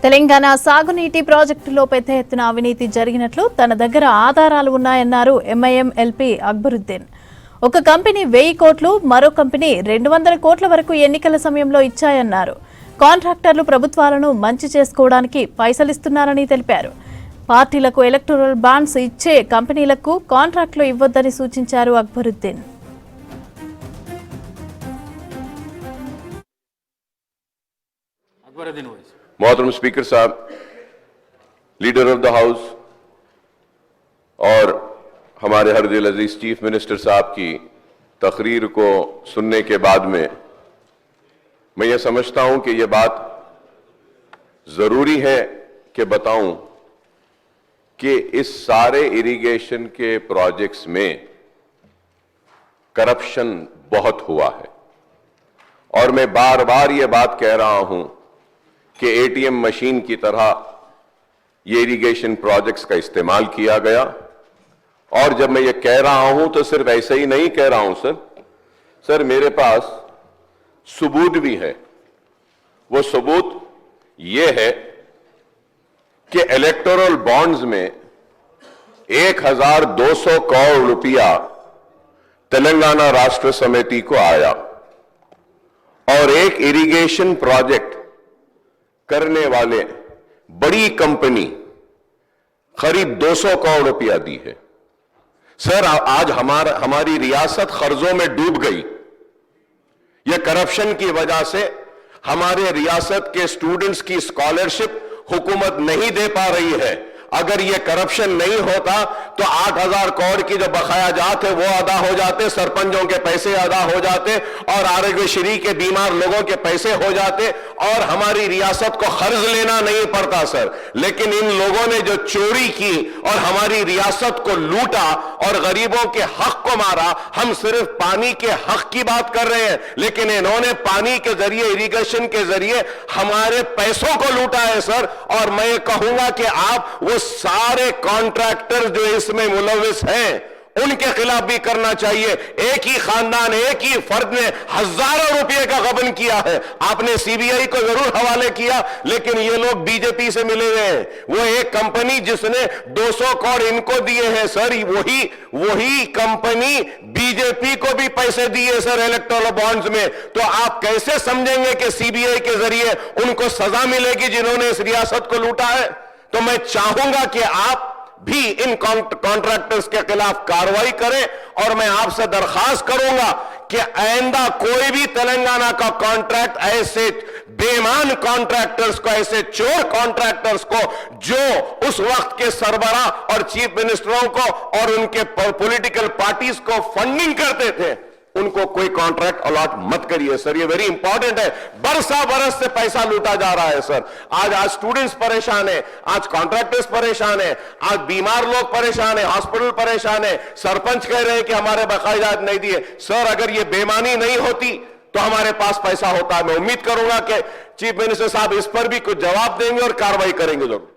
తెలంగాణ సాగునీటి ప్రాజెక్టులో పెద్ద ఎత్తున అవినీతి జరిగినట్లు తన దగ్గర ఆధారాలు ఉన్నాయన్నారు ఎంఐఎం ఎల్పీ అక్బరుద్దీన్. ఒక కంపెనీ 1000 కోట్లు, మరో కంపెనీ 200 కోట్ల వరకు ఎన్నికల సమయంలో ఇచ్చాయన్నారు. కాంట్రాక్టర్లు ప్రభుత్వాలను మంచి చేసుకోవడానికి పైసలిస్తున్నారని తెలిపారు. పార్టీలకు ఎలక్టోరల్ బాండ్స్ ఇచ్చే కంపెనీలకు కాంట్రాక్టులు ఇవ్వొద్దని సూచించారు అక్బరుద్దీన్. मोहतरम स्पीकर साहब, लीडर ऑफ द हाउस और हमारे हर दिल अजीज चीफ मिनिस्टर साहब की तकरीर को सुनने के बाद में मैं ये समझता हूं कि ये बात जरूरी है कि बताऊं कि इस सारे इरिगेशन के प्रोजेक्ट्स में करप्शन बहुत हुआ है और मैं बार बार ये बात कह रहा हूं कि एटीएम मशीन की तरह ये इरिगेशन प्रोजेक्ट्स का इस्तेमाल किया गया। और जब मैं ये कह रहा हूं तो सिर्फ ऐसे ही नहीं कह रहा हूं सर मेरे पास सबूत भी है। वो सबूत ये है कि इलेक्टोरल बॉन्ड्स में 1200 करोड़ रुपया तेलंगाना राष्ट्र समिति को आया और एक इरिगेशन प्रोजेक्ट करने वाले बड़ी कंपनी करीब 200 करोड़ रुपया दी है। सर आज हमारी रियासत कर्जों में डूब गई। यह करप्शन की वजह से हमारे रियासत के स्टूडेंट्स की स्कॉलरशिप हुकूमत नहीं दे पा रही है। अगर यह करप्शन नहीं होता तो 8000 करोड़ की जो बकाया जात है वो अदा हो जाते, सरपंचों के पैसे अदा हो जाते और आरोग्यश्री के बीमार लोगों के पैसे हो जाते और हमारी रियासत को कर्ज लेना नहीं पड़ता सर। लेकिन इन लोगों ने जो चोरी की और हमारी रियासत को लूटा और गरीबों के हक को मारा। हम सिर्फ पानी के हक की बात कर रहे हैं, लेकिन इन्होंने पानी के जरिए, इरिगेशन के जरिए हमारे पैसों को लूटा है सर। और मैं कहूंगा कि आप वो सारे कॉन्ट्रैक्टर जो इसमें मुलविस हैं उनके खिलाफ भी करना चाहिए। एक ही खानदान, एक ही फर्द ने हजारों रुपए का गबन किया है। आपने सीबीआई को जरूर हवाले किया, लेकिन ये लोग बीजेपी से मिले हुए हैं। वो एक कंपनी जिसने 200 करोड़ इनको दिए हैं सर, वही कंपनी बीजेपी को भी पैसे दिए सर इलेक्टोरल बॉन्ड्स में। तो आप कैसे समझेंगे कि सीबीआई के जरिए उनको सजा मिलेगी जिन्होंने इस रियासत को लूटा है? तो मैं चाहूंगा कि आप भी इन कॉन्ट्रैक्टर्स के खिलाफ कार्रवाई करें और मैं आपसे दरखास्त करूंगा कि आइंदा कोई भी तेलंगाना का कॉन्ट्रैक्ट ऐसे बेईमान कॉन्ट्रैक्टर्स को, ऐसे चोर कॉन्ट्रैक्टर्स को जो उस वक्त के सरबराह और चीफ मिनिस्टरों को और उनके पॉलिटिकल पार्टीज को फंडिंग करते थे, उनको कोई कॉन्ट्रैक्ट अलॉट मत करिए सर। ये वेरी इंपॉर्टेंट है। बरसा बरस से पैसा लूटा जा रहा है सर। आज स्टूडेंट्स परेशान है, आज कॉन्ट्रैक्टर्स परेशान है, आज बीमार लोग परेशान है, हॉस्पिटल परेशान है, सरपंच कह रहे हैं कि हमारे बकायदात नहीं दिए। सर अगर ये बेईमानी नहीं होती तो हमारे पास पैसा होता है। मैं उम्मीद करूंगा कि चीफ मिनिस्टर साहब इस पर भी कुछ जवाब देंगे और कार्रवाई करेंगे लोग।